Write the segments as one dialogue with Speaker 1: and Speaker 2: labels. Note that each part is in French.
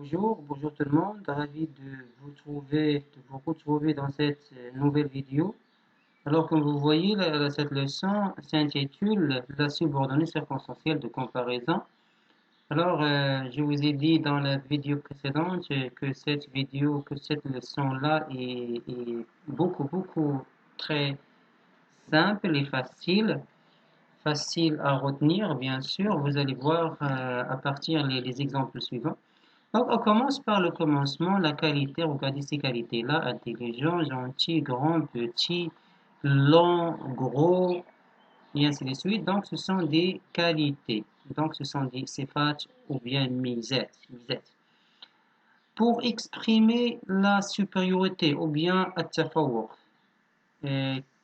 Speaker 1: Bonjour tout le monde, ravi de vous retrouver dans cette nouvelle vidéo. Alors comme vous voyez, cette leçon s'intitule La subordonnée circonstancielle de comparaison. Alors je vous ai dit dans la vidéo précédente que cette leçon-là est beaucoup très simple et facile à retenir bien sûr. Vous allez voir à partir des exemples suivants. Donc, on commence par le commencement, la qualité. Regardez ces qualités-là: intelligent, gentil, grand, petit, long, gros, et ainsi de suite. Donc, ce sont des qualités. Donc, ce sont des sifat ou bien misettes. Pour exprimer la supériorité ou bien at-tafawwur,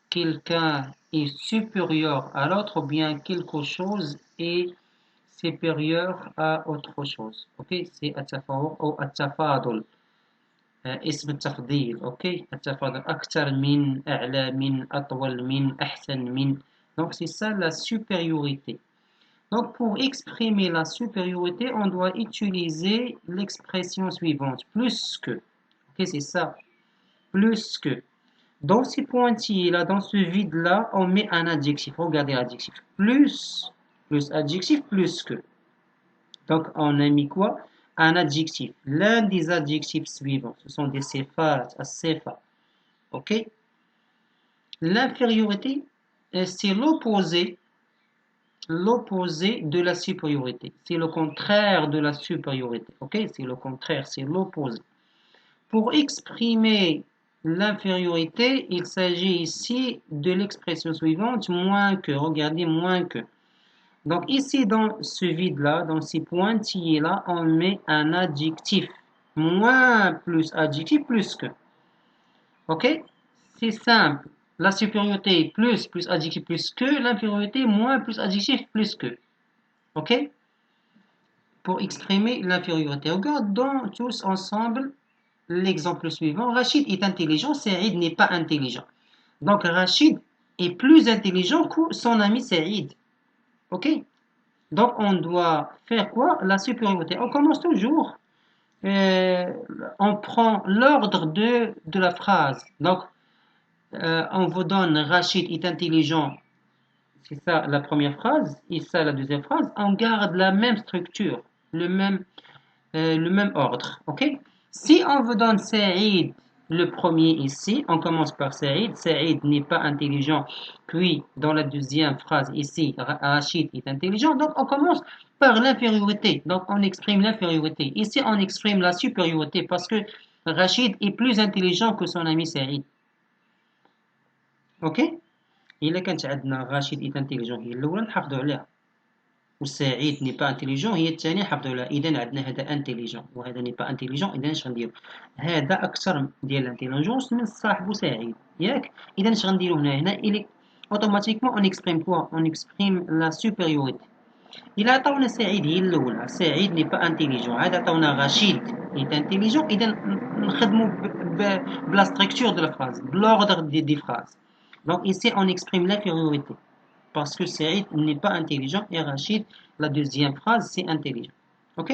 Speaker 1: quelqu'un est supérieur à l'autre ou bien quelque chose est supérieur à autre chose. Ok, c'est at-tafawwur ou at-tafadul. اسم التفضيل. اوكي، التفاضل: اكثر من، اعلى من، اطول من، احسن من. Donc c'est ça la supériorité. Donc pour exprimer la supériorité, on doit utiliser l'expression suivante: plus que. Ok, c'est ça, plus que. Dans ces pointillés là, dans ce vide là, on met un adjectif. Regardez l'adjectif: plus adjectif, plus que. Donc, on a mis quoi? Un adjectif. L'un des adjectifs suivants, ce sont des sifat, as-sifa. Ok? L'infériorité, c'est l'opposé de la supériorité. C'est le contraire de la supériorité. Ok? C'est le contraire, c'est l'opposé. Pour exprimer l'infériorité, il s'agit ici de l'expression suivante: moins que. Regardez, moins que. Donc ici, dans ce vide-là, dans ces pointillés-là, on met un adjectif. Moins plus adjectif plus que. Ok? C'est simple. La supériorité plus adjectif plus que. L'infériorité moins plus adjectif plus que. Ok? Pour exprimer l'infériorité. Regardons tous ensemble l'exemple suivant. Rachid est intelligent, Saïd n'est pas intelligent. Donc Rachid est plus intelligent que son ami Saïd. Ok? Donc, on doit faire quoi? La supériorité. On commence toujours, on prend l'ordre de la phrase. Donc, on vous donne Rachid est intelligent. C'est ça la première phrase. Et ça la deuxième phrase. On garde la même structure, le même ordre. Ok? Si on vous donne Saïd, le premier ici, on commence par Saïd. Saïd n'est pas intelligent. Puis, dans la deuxième phrase ici, Rachid est intelligent. Donc, on commence par l'infériorité. Donc, on exprime l'infériorité. Ici, on exprime la supériorité parce que Rachid est plus intelligent que son ami Saïd. Ok? إلا كانت عندنا رشيد إذا انتيليجون هي الأولى نحافظوا عليها، والسعيد ني با انتيليجون هي الثانية نحافظوا عليها. إذا عندنا هذا انتيليجون وهذا ني با انتيليجون، إذا اش غنديرو؟ هذا أكثر ديال الانتيليجونس من صاحبو سعيد، ياك؟ إذا اش غنديرو هنا إلي أوتوماتيكمون أون إكسبريم كوا؟ أون إكسبريم لا سوبيريوريتي. إلا عطاونا سعيد هي الأولى، سعيد ني با انتيليجون، عاد عطاونا رشيد إي انتيليجون، إذا نخدمو بلا ستركتور دو لا فراز، بلوردر دي فراز. Donc ici, on exprime l'infériorité parce que Saïd n'est pas intelligent et Rachid, la deuxième phrase, c'est intelligent. Ok?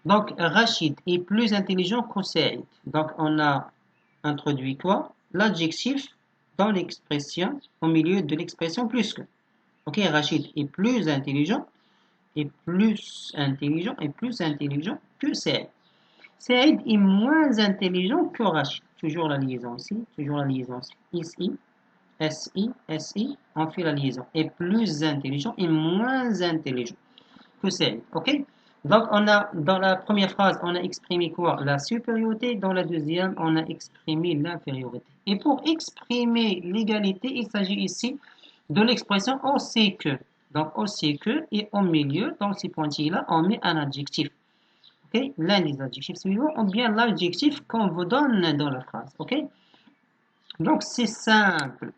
Speaker 1: Donc Rachid est plus intelligent que Saïd. Donc on a introduit quoi? L'adjectif dans l'expression, au milieu de l'expression plus que. Ok? Rachid est plus intelligent et plus intelligent que Saïd. Saïd est moins intelligent que Rachid. Toujours la liaison ici, toujours la liaison ici. SI, on fait la liaison. Est plus intelligent et moins intelligent que Saïd. Ok? Donc, on a, dans la première phrase, on a exprimé quoi? La supériorité. Dans la deuxième, on a exprimé l'infériorité. Et pour exprimer l'égalité, il s'agit ici de l'expression on sait que. Donc, on sait que, et au milieu, dans ces pointillés-là, on met un adjectif. Ok? L'un des adjectifs suivants, ou bien l'adjectif qu'on vous donne dans la phrase. Ok? Donc, c'est simple.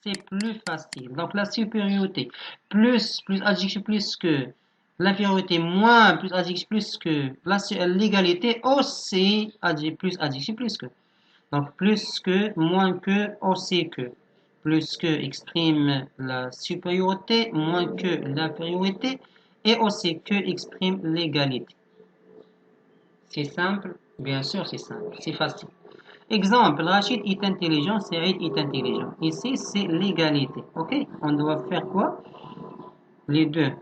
Speaker 1: C'est plus facile. Donc la supériorité, plus adjectif plus que, l'infériorité, moins plus adjectif plus que, l'égalité aussi plus adjectif plus que. Donc plus que, moins que, aussi que. Plus que exprime la supériorité, moins que l'infériorité, et aussi que exprime l'égalité. C'est simple, bien sûr, c'est simple, c'est facile. Exemple, Rachid est intelligent, Saïd est intelligent. Ici, c'est l'égalité. Ok? On doit faire quoi? Les deux.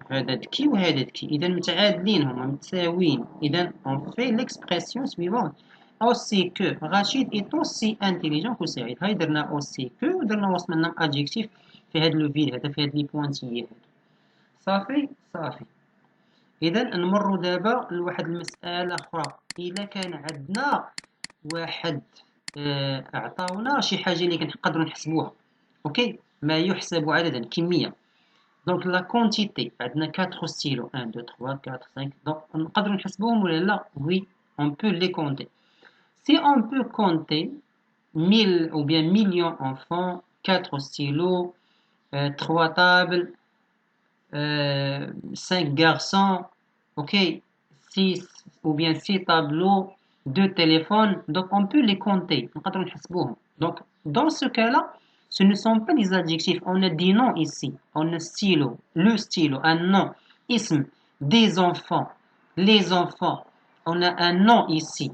Speaker 1: هذا ذكي وهذا ذكي. إذا متعادلين هما متساويين. إذا on fait l'expression suivante. Aussi que Rachid est aussi intelligent que Saïd. هاي درنا aussi que ودرنا وصلنا adjectif في هذا لو فيد هذا في هذا لي بوانتيي هذا. صافي؟ صافي. إذا نمروا دابا لواحد المسألة أخرى. إذا كان عندنا واحد عطاونا شي حاجة اللي كنقدروا نحسبوها. اوكي ما يحسب عددا كمية. دونك لا كونتيتي عندنا 4 stylos 1 2 3 4 5 دونك نقدروا نحسبوهم ولا لا؟ oui on peut les compter. Si on peut compter 1000 ou bien millions enfants, 4 stylos, 3 tables, 5 garçons, ok, 6 ou bien 6 tableaux, 2 téléphones, donc on peut les compter. Donc dans ce cas-là, ce ne sont pas des adjectifs, on a des noms ici, on a stylo, le stylo, un nom, ism, des enfants, les enfants, on a un nom ici.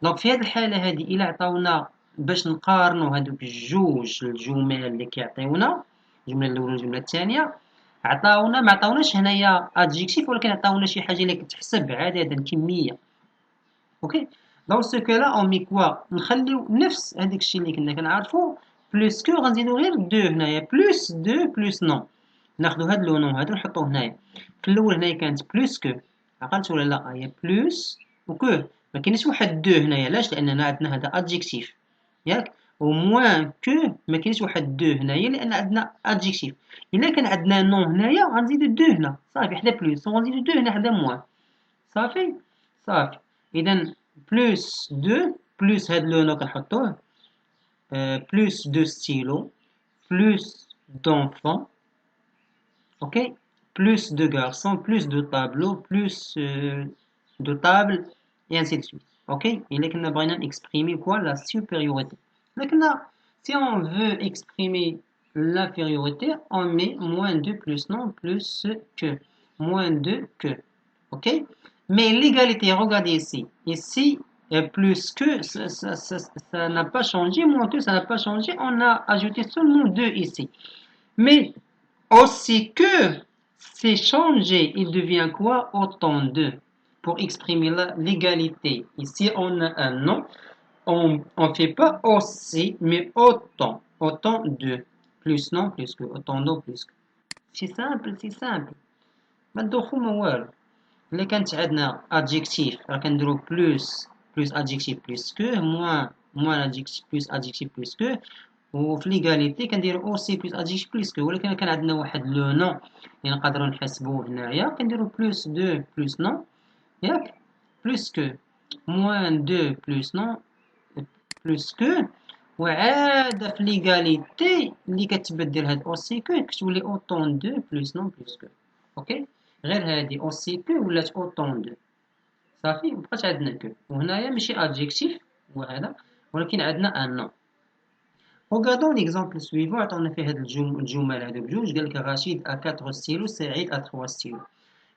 Speaker 1: Donc في هذه الحالة هذه إلا عطاونا باش نقارنوا هذوك الجوج الجمل اللي كيعطيونا الجملة الأولى والجملة الثانية عطاونا ما عطاوناش هنايا ادجيكتيف ولكن عطاونا شي حاجه اللي كتحسب عددا كميه. اوكي دونك سو كو لا اون مي كوا نخليو نفس هذاك الشيء اللي كنا كنعرفو بلوس كو غنزيدو غير دو هنايا بلوس دو بلوس نون ناخدو هاد لو نون هذا نحطوه هنايا. في الاول هنايا كانت بلوس كو عقلت ولا لا هي بلوس وكو ما كاينش واحد دو هنايا علاش لاننا عندنا هذا ادجيكتيف ياك وموان كو ما كاينش واحد دو هنايا لان عندنا ادجيكتيف. الا كان عندنا نون هنايا غنزيدو دو هنا صافي حدا بلوس وغنزيدو دو هنا حدا موان صافي صافي. اذا بلوس دو بلوس هاد لو نو كنحطوه plus de stylos, plus d'enfants, ok, plus de garçons, plus de tableaux, plus de tables, et ainsi de suite. Ok, et là, on a exprimer quoi? La supériorité. Maintenant, si on veut exprimer l'infériorité, on met moins 2 plus non plus que. Moins 2 que. Ok, mais l'égalité, regardez ici. Ici, plus que, ça n'a pas changé, moins que, ça n'a pas changé. On a ajouté seulement 2 ici. Mais aussi que c'est changé, il devient quoi? Autant de. Pour exprimer l'égalité. Ici, on a un nom. On ne fait pas aussi, mais autant. Autant de. Plus non, plus que. Autant non, plus que. C'est simple, c'est simple. ما ندوخو ما والو. إلا كانت عندنا adjectif راه كنديرو plus adjectif plus que moins adjectif plus que وفي ليغاليتي كنديرو aussi plus adjectif plus que ولكن كان عندنا واحد لو نون اللي نقدروا نحسبوه هنايا كنديرو plus de plus non ياك plus que moins de plus non plus que وعاد في ليغاليتي اللي كتبدل هاد aussi que كتولي autant de plus non plus que. اوكي غير هادي aussi que ولات autant de صافي مبقاش عندنا كو وهنايا ماشي adjectif وهذا ولكن عندنا ان نون. Regardons l'exemple suivant عطاونا فيه هاد الجمل هادو بجوج قالك رشيد ا 4 ستيلو سعيد ا 3 ستيلو.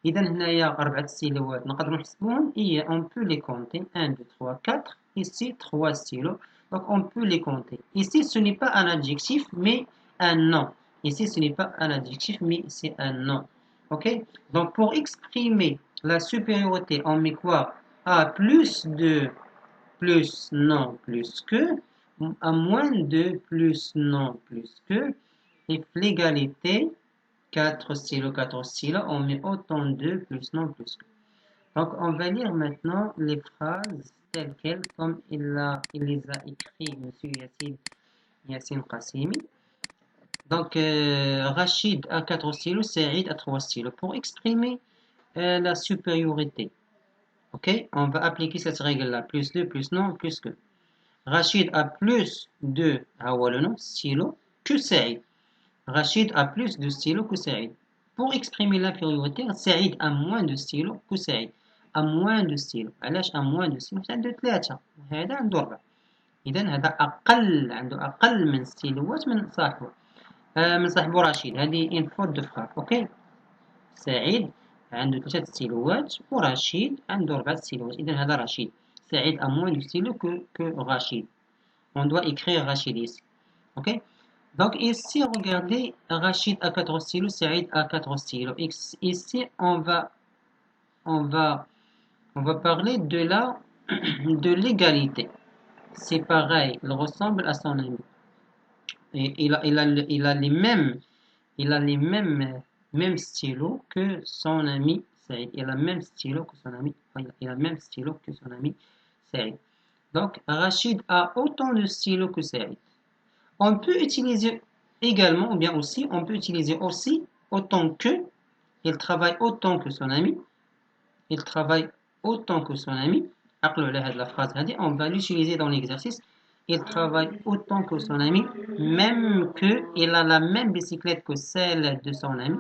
Speaker 1: اذا هنايا 4 ستيلوات نقدروا نحسبوهم اي on peut les compter 1 2 3 4 ici 3 stylos donc on peut les compter. Ici ce n'est pas un adjectif mais un nom. Ici ce n'est pas un adjectif mais c'est un nom. Ok, donc pour exprimer la supériorité, on met quoi? A plus de, plus non, plus que, à moins de, plus non, plus que, et l'égalité, 4 stylos, 4 stylos, on met autant de, plus non, plus que. Donc on va lire maintenant les phrases telles quelles, comme il les a écrites, M. Yassine Qassimi. Donc, Rachid a 4 stylos, Saïd a 3 stylos. Pour exprimer la supériorité, ok, on va appliquer cette règle-là. Plus 2, plus non, plus que. Rachid a plus de stylos que Saïd. Rachid a plus de stylos que Saïd. Pour exprimer l'infériorité, Saïd a moins de stylos que Saïd. A moins de stylos. علاش a moins de stylos؟ عنده 3 هذا عنده 4. إذا هذا أقل عنده أقل من ستيلوات من صاحبه. من صاحبه رشيد. هذه une faute de frappe. ok. سعيد عنده 3 ستيلوات، ورشيد عنده 4 ستيلوات. إذا هذا رشيد. سعيد a moins de stylos que Rachid. On doit écrire Rachid ici. Ok? Donc ici, regardez, Rachid a 4 stylos, Saïd a 4 stylos. Ici, on va parler de de l'égalité. C'est pareil, il ressemble à son ami. Et il a les mêmes stylos que son ami Saïd. Il a le même stylo que son ami, il a le même stylo que son ami Saïd. Donc, Rachid a autant de stylos que Saïd. On peut utiliser également, ou bien aussi, on peut utiliser aussi autant que, il travaille autant que son ami, il travaille autant que son ami. La phrase, on va l'utiliser dans l'exercice. Il travaille autant que son ami, même qu'il a la même bicyclette que celle de son ami.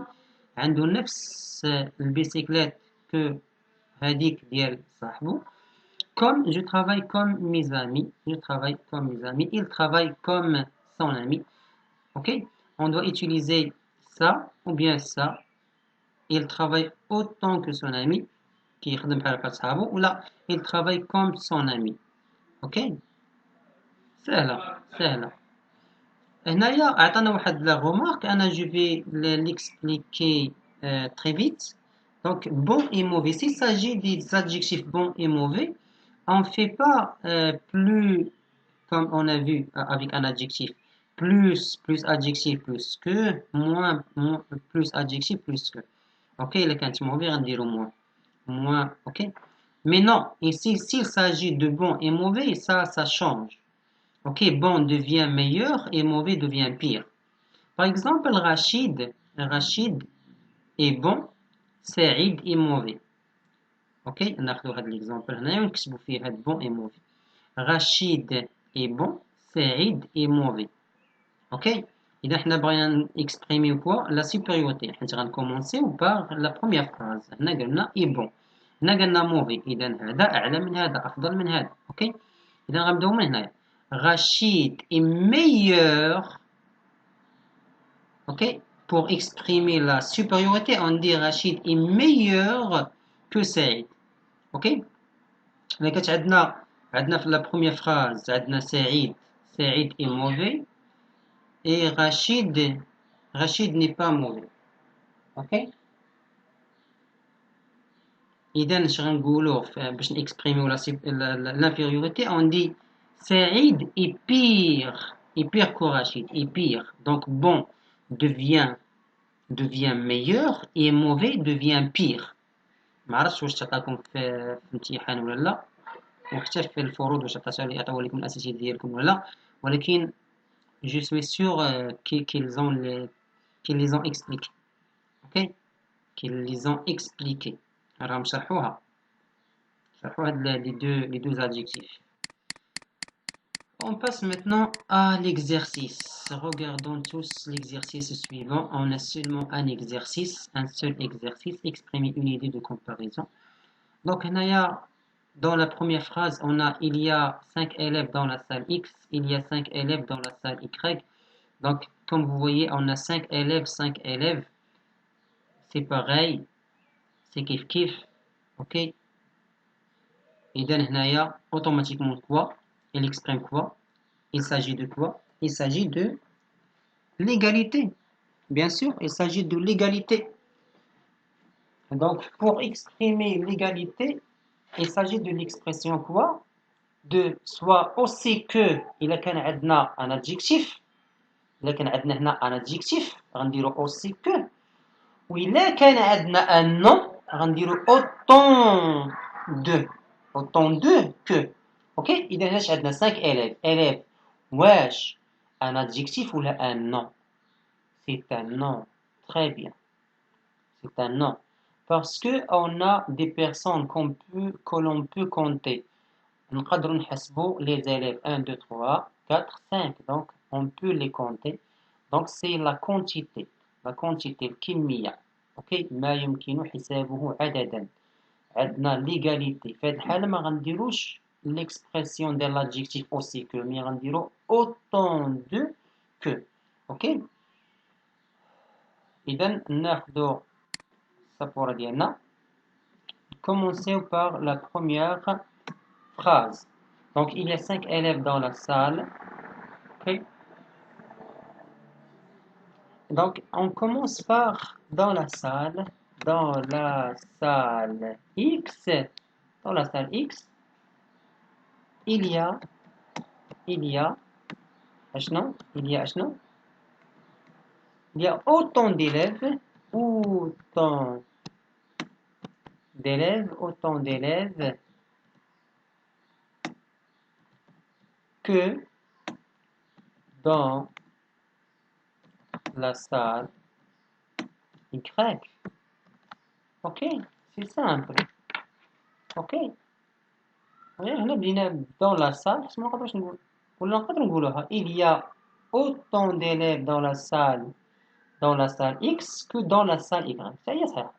Speaker 1: عنده نفس البيسيكليت que هذيك ديال صاحبه. Comme je travaille comme mes amis, je travaille comme mes amis, il travaille comme son ami. Ok? On doit utiliser ça ou bien ça. Il travaille autant que son ami. كيخدم بحال هكا صحابو ولا il travaille comme son ami. اوكي سهله. هنايا عطانا واحد لا remarque, انا جو في l'expliquer très vite. Donc bon et mauvais, s'il s'agit des adjectifs bon et mauvais, on fait pas plus comme on a vu avec un adjectif, plus adjectif plus que, moins plus adjectif plus que. Ok, اللي كانت mauvais غنديرو moins, ok. Mais non, ici, s'il s'agit de bon et mauvais, ça change. Ok, bon devient meilleur et mauvais devient pire. Par exemple, Rachid est bon, Saïd est mauvais. Ok, ناخذ هذا l'exemple هنا ونكتبوا فيه هذا bon et mauvais. Rachid est bon, Saïd est mauvais. Ok, إذا حنا بغينا exprimer quoi la supériorité, حيت غنكومونسيو par la première phrase. هنا قلنا est bon, هنا قلنا موفي، إذا هذا أعلى من هذا، أفضل من هذا. أوكي، إذا غنبداو من هنايا. Rachid est meilleur. Ok, pour exprimer la supériorité, on dit Rachid est meilleur que Saïd. Ok، ملي عندنا في la première phrase عندنا Saïd est mauvais et Rachid n'est pas mauvais. Ok. إذا اش غنقولو باش نكسبريميو l'infériorité, on dit Saïd est pire que Rachid, est pire. Donc bon devient meilleur et mauvais devient pire. ما عرفتش واش تعطاكم في الامتحان ولا لا، وحتى في الفروض واش عطاو لكم الاساسيات ديالكم ولا لا، ولكن je suis sûr qu'ils les ont expliqué. Ok, qu'ils les ont expliqué. راهم شرحوها les deux adjectifs. On passe maintenant à l'exercice. Regardons tous l'exercice suivant. On a seulement un seul exercice, exprimer une idée de comparaison. Donc, dans la première phrase, il y a 5 élèves dans la salle X, il y a 5 élèves dans la salle Y. Donc, comme vous voyez, on a 5 élèves. C'est pareil, c'est kiff. Ok. إذا automatiquement quoi? Il exprime quoi? Il s'agit de quoi? Il s'agit de l'égalité. Bien sûr, il s'agit de l'égalité. Donc, pour exprimer l'égalité, il s'agit de l'expression quoi? De soit aussi que, il a un adjectif. Il a un adjectif, غنديرو aussi que. Ou il a un nom, غنديرو autant de que. Ok, إذا هاش عندنا 5 élèves واش un adjectif ou un nom? C'est un nom. Très bien, c'est un nom parce que on a des personnes que l'on peut compter. نقدروا نحسبوا les élèves 1 2 3 4 5, donc on peut les compter. Donc c'est la quantité الكمية. ok, ما يمكن حسابه عددا. عندنا l'égalité. في هذه الحالة ما غنديروش l'expression de l'adjectif aussi que, mais غنديرو autant de que. ok, إذا ناخذ السبورة ديالنا. Commencer par la première phrase. Donc, il y a 5 élèves dans la salle. Okay. Donc, on commence par dans la salle X. Dans la salle X, il y a أشنو؟ il y a أشنو؟ Il y a autant d'élèves que dans la salle Y. Ok, c'est simple. Ok. هنا بدينا dans la salle بس ما نقدرش نقول ولا نقدر نقولوها il y a autant d'élèves dans la salle X que dans la salle Y. Ça y est, ça.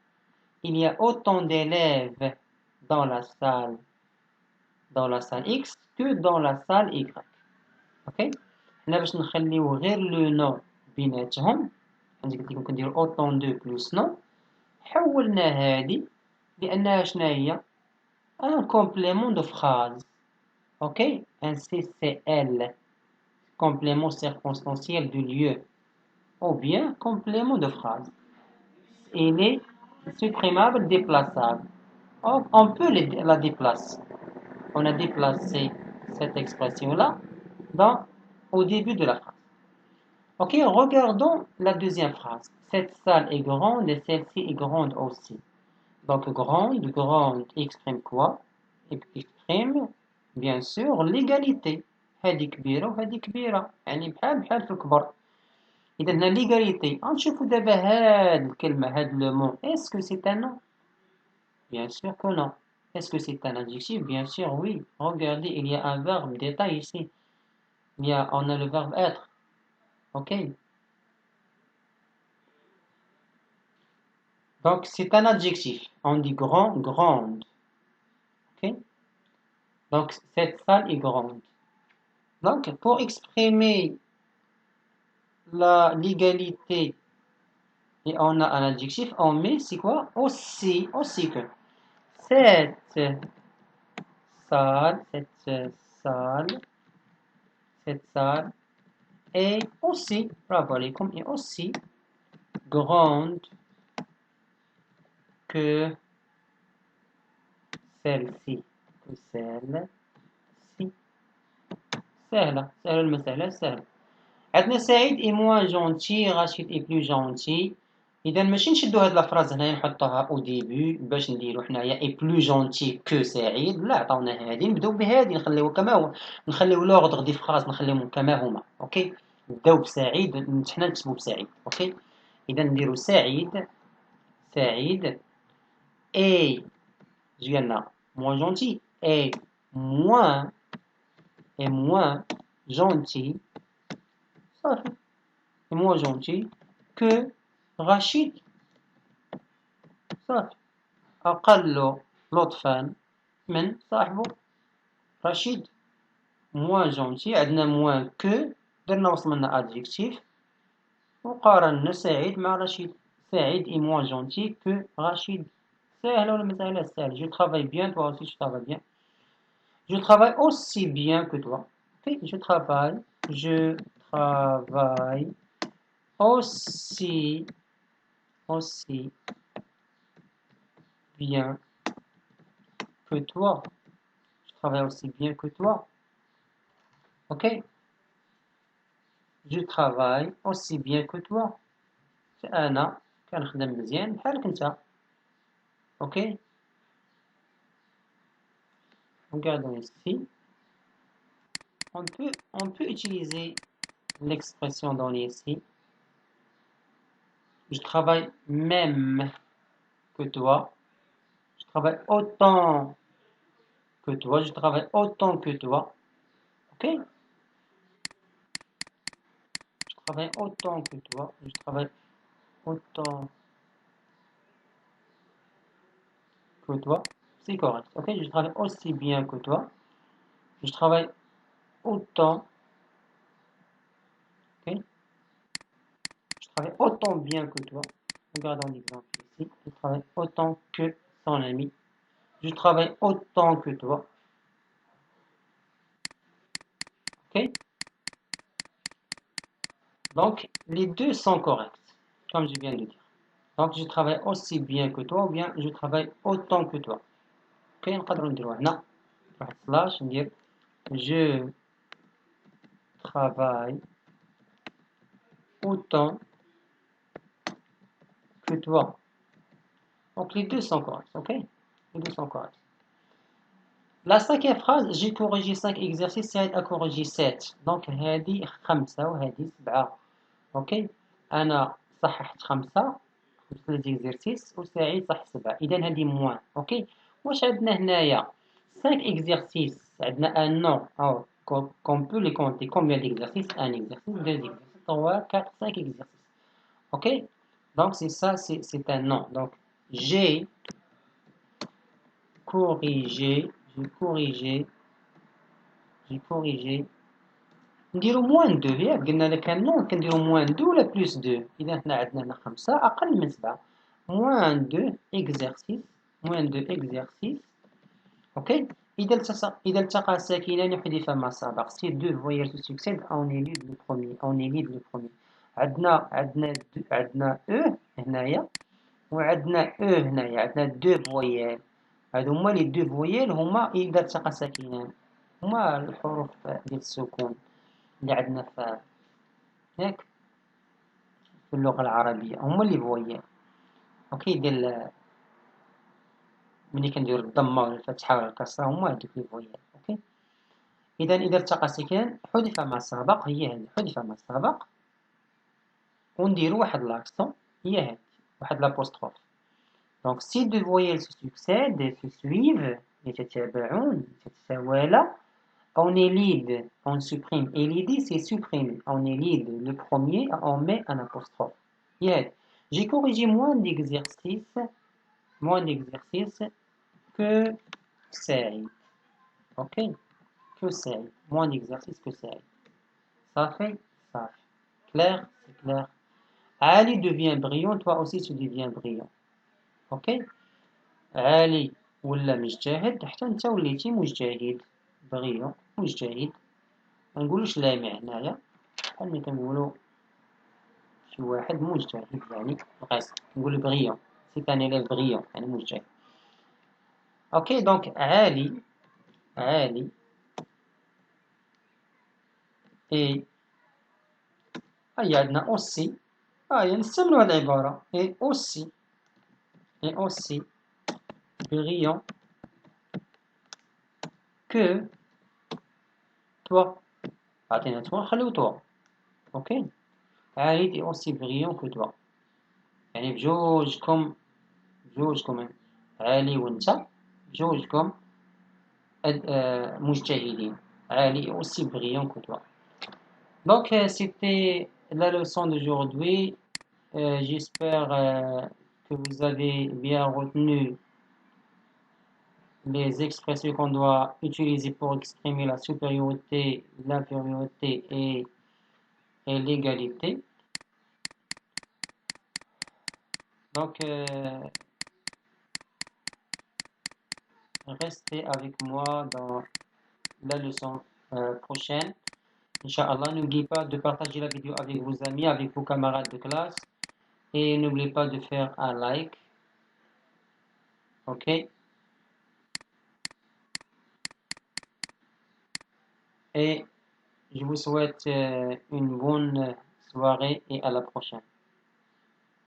Speaker 1: Il y a autant d'élèves dans la salle X que dans la salle Y. Ok. هنا باش نخليو غير لو نو بيناتهم عندي قلت لكم كنديرو autant de plus نو حولنا هذه لأنها شناهي un complément de phrase. Ok, un CCL, complément circonstanciel du lieu, ou bien complément de phrase. Il est supprimable, déplaçable. On peut la déplacer. On a déplacé cette expression-là au début de la phrase. Ok, regardons la deuxième phrase. Cette salle est grande et celle-ci est grande aussi. Donc grande exprime quoi? Exprime bien sûr l'égalité. هذه كبيرة وهذه كبيرة يعني بحال في الكبر. إذا هنا l'égalité. نشوفوا دابا هاد الكلمة هاد لو مون. Est-ce que c'est un nom? Bien sûr que non. Est-ce que c'est un adjectif? Bien sûr oui. Regardez, il y a un verbe détail ici. On a le verbe être. Ok. Donc c'est un adjectif. On dit grand, grande. Ok. Donc cette salle est grande. Donc pour exprimer l'égalité et on a un adjectif, on met c'est quoi? Aussi que cette salle est aussi, bravo alaikum, est aussi grande que celle-ci. سهلة المسألة سهلة. عندنا سعيد est moins gentil, Rachid est plus gentil. إذا ماشي نشدو هاد لافراز هنايا نحطوها أو ديبي باش نديرو حنايا إي بلو جونتي كو سعيد، لا عطاونا هادي نبداو بهادي نخليو كما هو، نخليو لوغدغ دي فراز نخليهم كما هما، أوكي. نبداو بسعيد حنا نكتبو بسعيد، أوكي. إذا نديرو سعيد إي ديالنا موان جونتي إي موان جونتي صافي إي موان جونتي كو رشيد صافي. أقل لطفا من صاحبه رشيد. موان جونتي عندنا موان كو درنا وصل منا أدجيكتيف وقارنا سعيد مع رشيد. سعيد إي موان جونتي كو رشيد. سهلة ولا مسألة سهلة. Je travaille bien, toi aussi tu travailles bien. Je travaille aussi bien que toi. Okay. Je travaille aussi bien que toi. Je travaille aussi bien que toi. Ok. Je travaille aussi bien que toi. أنا كنخدم مزيان بحالك نتا. Ok. Regardons ici. On peut utiliser l'expression donnée ici. Je travaille même que toi. Je travaille autant que toi. Je travaille autant que toi. Ok? Je travaille autant que toi. Je travaille autant que toi. C'est correct. Ok? Je travaille aussi bien que toi. Je travaille autant. Ok? Je travaille autant bien que toi. Regardons l'exemple ici. Je travaille autant que ton ami. Je travaille autant que toi. Ok? Donc, les deux sont corrects, comme je viens de dire. Donc, je travaille aussi bien que toi, ou bien je travaille autant que toi. Ok? نقدروا نديروا هنا واحد سلاش ندير je travaille autant que toi. Donc, les deux sont corrects, ok? Les deux sont corrects. La cinquième phrase, j'ai corrigé 5 exercices, Saïd a corrigé 7. Donc, هذه 5 وهذه 7. اوكي انا صححت 5 في ليزيرسيس وسعيد صح 7. اذا هذه موان. اوكي واش عندنا هنايا 5 exercices عندنا ان نو او qu'on peut les compter combien d'exercices, un exercice, deux exercices, 3, 4, 5 exercices. Ok, donc c'est ça, c'est un nom. Donc j'ai corrigé, j'ai corrigé نديرو موان دو ياك قلنا لك كان نون كنديرو موان دو ولا بلوس دو. اذا حنا عندنا هنا 5 اقل من 7 موان دو اكزرسيس موان دو اكزرسيس. اوكي اذا التقى ساكنان حذف ما سبق سي دو فوير سو سكسيد اون اليد لو بروميي اون اليد لو بروميي. عندنا او هنايا وعندنا او هنايا عندنا دو فويال. هادو هما لي دو فويال هما اذا التقى ساكنان هما الحروف ديال السكون اللي عندنا في ياك في اللغة العربية هما اللي فويال. اوكي ديال ملي كنديرو الضمة ولا الفتحة ولا الكسرة هما هادوك لي فويال. اوكي إذا التقى ساكنان حذف ما سبق هي هادي حذف ما سبق ونديرو واحد لاكسون هي هادي واحد لابوستروف. دونك سي دو فويال سو سكسيد سو سويف يتتابعون يتتوالى. On élide, on supprime. Élider, c'est supprimer. On élide le premier, on met un apostrophe. Yeah. J'ai corrigé moins d'exercices que Saïd. Ok? Que Saïd. Moins d'exercices que Saïd. Ça fait? Ça fait. Clair? C'est clair. Ali devient brillant, toi aussi tu deviens brillant. Ok? Ali ولا مجتهد حتى انت وليتي مجتهد. brillant مجتهد. ما نقولوش لامع هنايا بحال ملي كنقولو شي واحد مجتهد يعني ناقص نقول بغيون سي ان élève brillant يعني مجتهد. اوكي دونك عالي اي هيا عندنا اوسي هيا نستعملو هاد العبارة اي اوسي brillant que toi. عطينا toi خليو toi. اوكي عالي est aussi brillant que toi يعني بجوجكم عالي وانت بجوجكم مجتهدين. عالي est aussi brillant que toi. Donc c'était la leçon d'aujourd'hui. J'espère que vous avez bien retenu les expressions qu'on doit utiliser pour exprimer la supériorité, l'infériorité et l'égalité. Donc, restez avec moi dans la leçon prochaine. Inch'Allah, n'oubliez pas de partager la vidéo avec vos amis, avec vos camarades de classe. Et n'oubliez pas de faire un like. Ok? Et je vous souhaite une bonne soirée et à la prochaine.